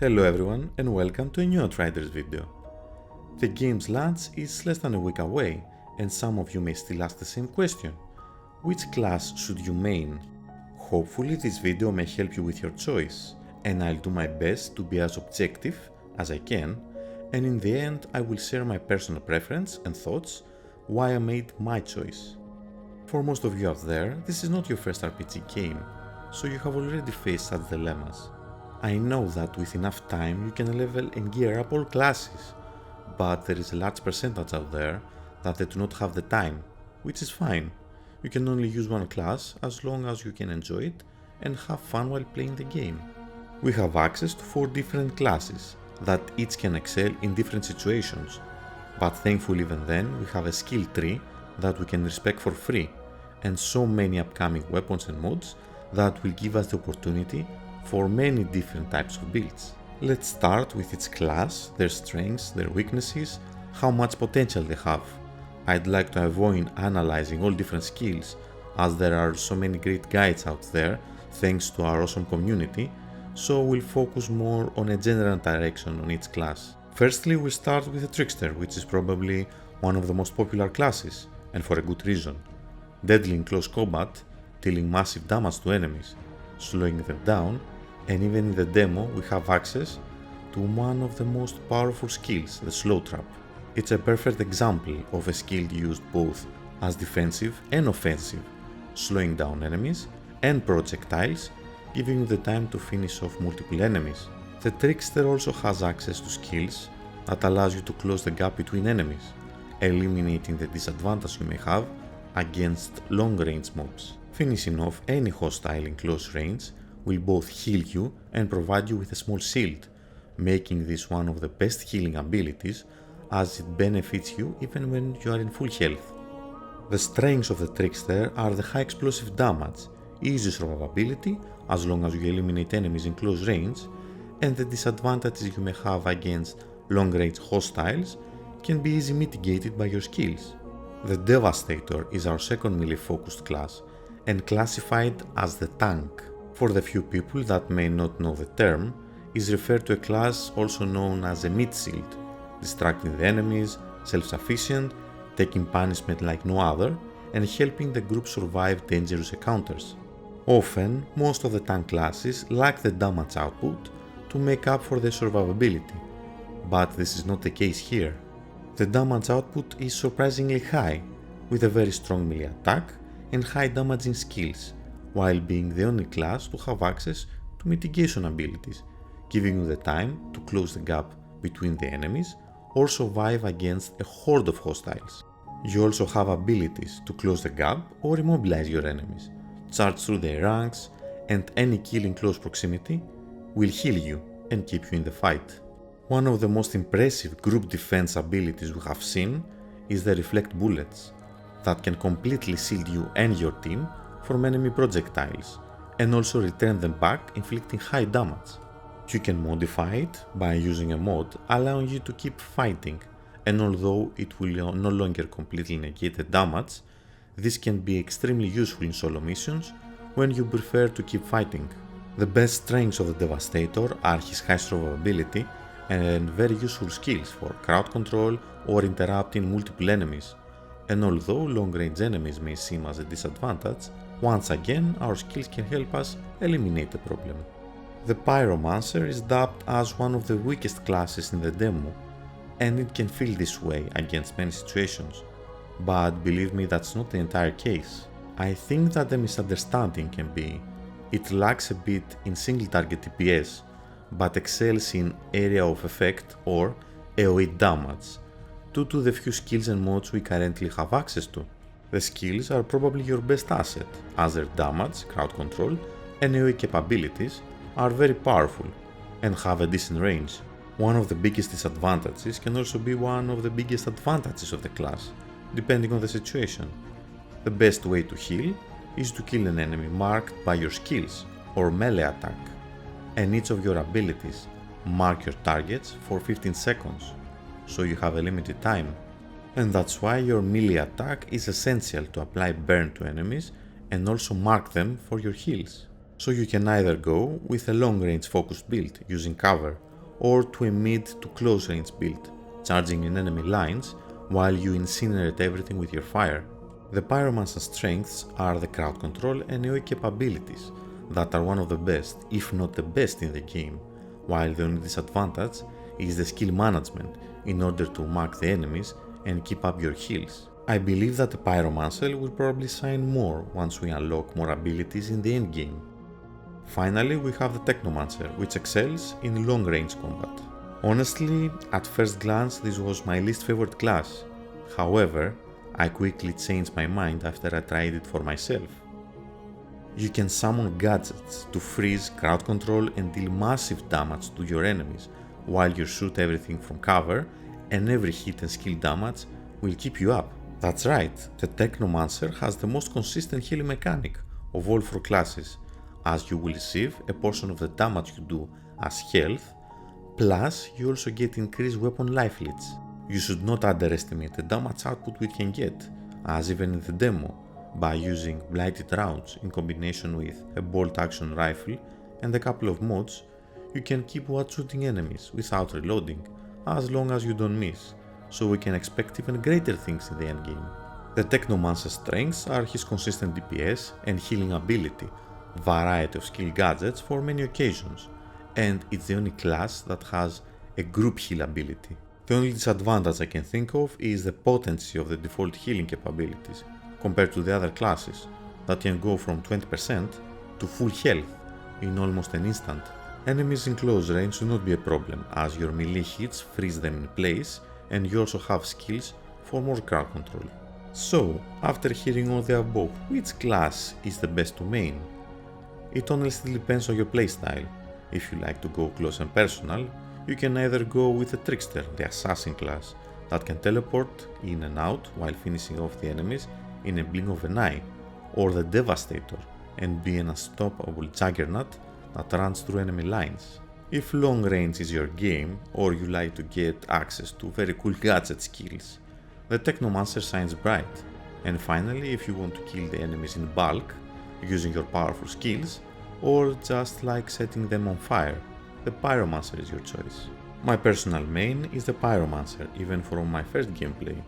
Hello everyone and welcome to a new Outriders video. The game's launch is less than a week away and some of you may still ask the same question. Which class should you main? Hopefully this video may help you with your choice and I'll do my best to be as objective as I can, and in the end I will share my personal preference and thoughts why I made my choice. For most of you out there, this is not your first RPG game, so you have already faced such dilemmas. I know that with enough time you can level and gear up all classes, but there is a large percentage out there that they do not have the time, which is fine. You can only use one class as long as you can enjoy it and have fun while playing the game. We have access to 4 different classes that each can excel in different situations, but thankfully even then we have a skill tree that we can respec for free, and so many upcoming weapons and mods that will give us the opportunity for many different types of builds. Let's start with its class, their strengths, their weaknesses, how much potential they have. I'd like to avoid analyzing all different skills as there are so many great guides out there thanks to our awesome community, so we'll focus more on a general direction on each class. Firstly, we'll start with the Trickster, which is probably one of the most popular classes, and for a good reason. Deadly in close combat, dealing massive damage to enemies, slowing them down, and even in the demo we have access to one of the most powerful skills, the slow trap. It's a perfect example of a skill used both as defensive and offensive, slowing down enemies and projectiles, giving you the time to finish off multiple enemies. The Trickster also has access to skills that allows you to close the gap between enemies, eliminating the disadvantage you may have against long-range mobs. Finishing off any hostile in close range will both heal you and provide you with a small shield, making this one of the best healing abilities as it benefits you even when you are in full health. The strengths of the Trickster are the high explosive damage, easy survivability as long as you eliminate enemies in close range, and the disadvantages you may have against long-range hostiles can be easily mitigated by your skills. The Devastator is our second melee-focused class and classified as the tank. For the few people that may not know the term, is referred to a class also known as a mid-shield, distracting the enemies, self-sufficient, taking punishment like no other, and helping the group survive dangerous encounters. Often, most of the tank classes lack the damage output to make up for their survivability, but this is not the case here. The damage output is surprisingly high, with a very strong melee attack and high damaging skills, while being the only class to have access to mitigation abilities, giving you the time to close the gap between the enemies or survive against a horde of hostiles. You also have abilities to close the gap or immobilize your enemies, charge through their ranks, and any kill in close proximity will heal you and keep you in the fight. One of the most impressive group defense abilities we have seen is the Reflect Bullets, that can completely shield you and your team from enemy projectiles, and also return them back inflicting high damage. You can modify it by using a mod allowing you to keep fighting, and although it will no longer completely negate the damage, this can be extremely useful in solo missions when you prefer to keep fighting. The best strengths of the Devastator are his high survivability and very useful skills for crowd control or interrupting multiple enemies, and although long-range enemies may seem as a disadvantage, once again our skills can help us eliminate the problem. The Pyromancer is dubbed as one of the weakest classes in the demo, and it can feel this way against many situations, but believe me, that's not the entire case. I think that the misunderstanding can be it lacks a bit in single target DPS, but excels in area of effect or AoE damage, due to the few skills and mods we currently have access to. The skills are probably your best asset, as their damage, crowd control, and AoE capabilities are very powerful and have a decent range. One of the biggest disadvantages can also be one of the biggest advantages of the class, depending on the situation. The best way to heal is to kill an enemy marked by your skills or melee attack, and each of your abilities mark your targets for 15 seconds, so you have a limited time. And that's why your melee attack is essential to apply burn to enemies and also mark them for your heals. So you can either go with a long range focused build using cover or to a mid to close range build, charging in enemy lines while you incinerate everything with your fire. The Pyromancer's strengths are the crowd control and AoE capabilities that are one of the best, if not the best in the game, while the only disadvantage is the skill management in order to mark the enemies and keep up your heals. I believe that the Pyromancer will probably shine more once we unlock more abilities in the endgame. Finally, we have the Technomancer, which excels in long range combat. Honestly, at first glance this was my least favorite class. However, I quickly changed my mind after I tried it for myself. You can summon gadgets to freeze, crowd control and deal massive damage to your enemies while you shoot everything from cover, and every hit and skill damage will keep you up. That's right, the Technomancer has the most consistent healing mechanic of all 4 classes, as you will receive a portion of the damage you do as health, plus you also get increased weapon life leads. You should not underestimate the damage output we can get, as even in the demo, by using blighted rounds in combination with a bolt action rifle and a couple of mods, you can keep one-shooting enemies without reloading, as long as you don't miss, so we can expect even greater things in the endgame. The Technomancer's strengths are his consistent DPS and healing ability, variety of skill gadgets for many occasions, and it's the only class that has a group heal ability. The only disadvantage I can think of is the potency of the default healing capabilities compared to the other classes that can go from 20% to full health in almost an instant. Enemies in close range should not be a problem, as your melee hits freeze them in place and you also have skills for more crowd control. So, after hearing all the above, which class is the best to main? It honestly depends on your playstyle. If you like to go close and personal, you can either go with the Trickster, the assassin class, that can teleport in and out while finishing off the enemies in a blink of an eye, or the Devastator and be an unstoppable juggernaut that runs through enemy lines. If long range is your game, or you like to get access to very cool gadget skills, the Technomancer shines bright. And finally, if you want to kill the enemies in bulk, using your powerful skills, or just like setting them on fire, the Pyromancer is your choice. My personal main is the Pyromancer, even from my first gameplay,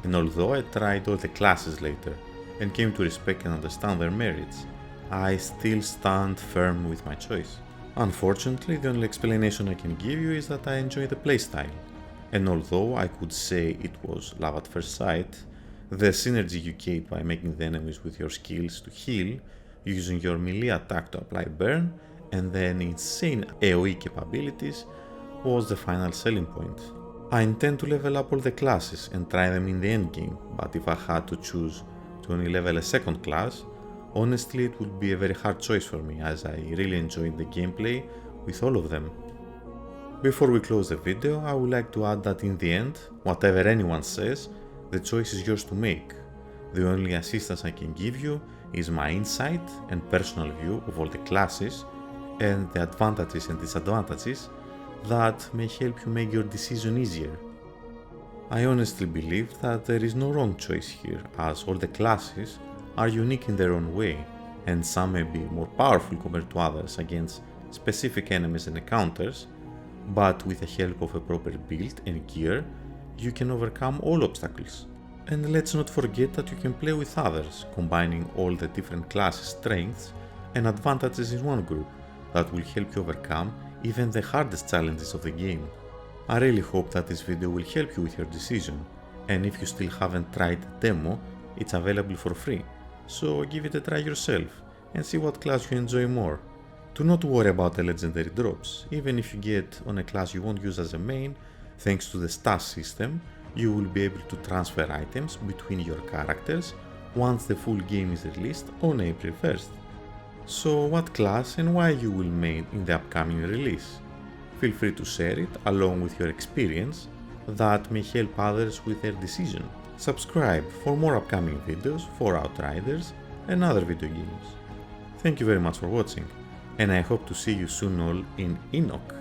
and although I tried all the classes later and came to respect and understand their merits, I still stand firm with my choice. Unfortunately, the only explanation I can give you is that I enjoy the playstyle, and although I could say it was love at first sight, the synergy you get by making the enemies with your skills to heal, using your melee attack to apply burn, and then insane AoE capabilities was the final selling point. I intend to level up all the classes and try them in the endgame, but if I had to choose to only level a second class, honestly it would be a very hard choice for me, as I really enjoyed the gameplay with all of them. Before we close the video, I would like to add that in the end, whatever anyone says, the choice is yours to make. The only assistance I can give you is my insight and personal view of all the classes and the advantages and disadvantages that may help you make your decision easier. I honestly believe that there is no wrong choice here, as all the classes are unique in their own way, and some may be more powerful compared to others against specific enemies and encounters, but with the help of a proper build and gear, you can overcome all obstacles. And let's not forget that you can play with others, combining all the different classes' strengths and advantages in one group that will help you overcome even the hardest challenges of the game. I really hope that this video will help you with your decision, and if you still haven't tried the demo, it's available for free, so give it a try yourself and see what class you enjoy more. Do not worry about the legendary drops. Even if you get on a class you won't use as a main, thanks to the stash system, you will be able to transfer items between your characters once the full game is released on April 1st. So what class and why you will main in the upcoming release? Feel free to share it along with your experience, that may help others with their decision. Subscribe for more upcoming videos for Outriders and other video games. Thank you very much for watching, and I hope to see you soon all in Enoch.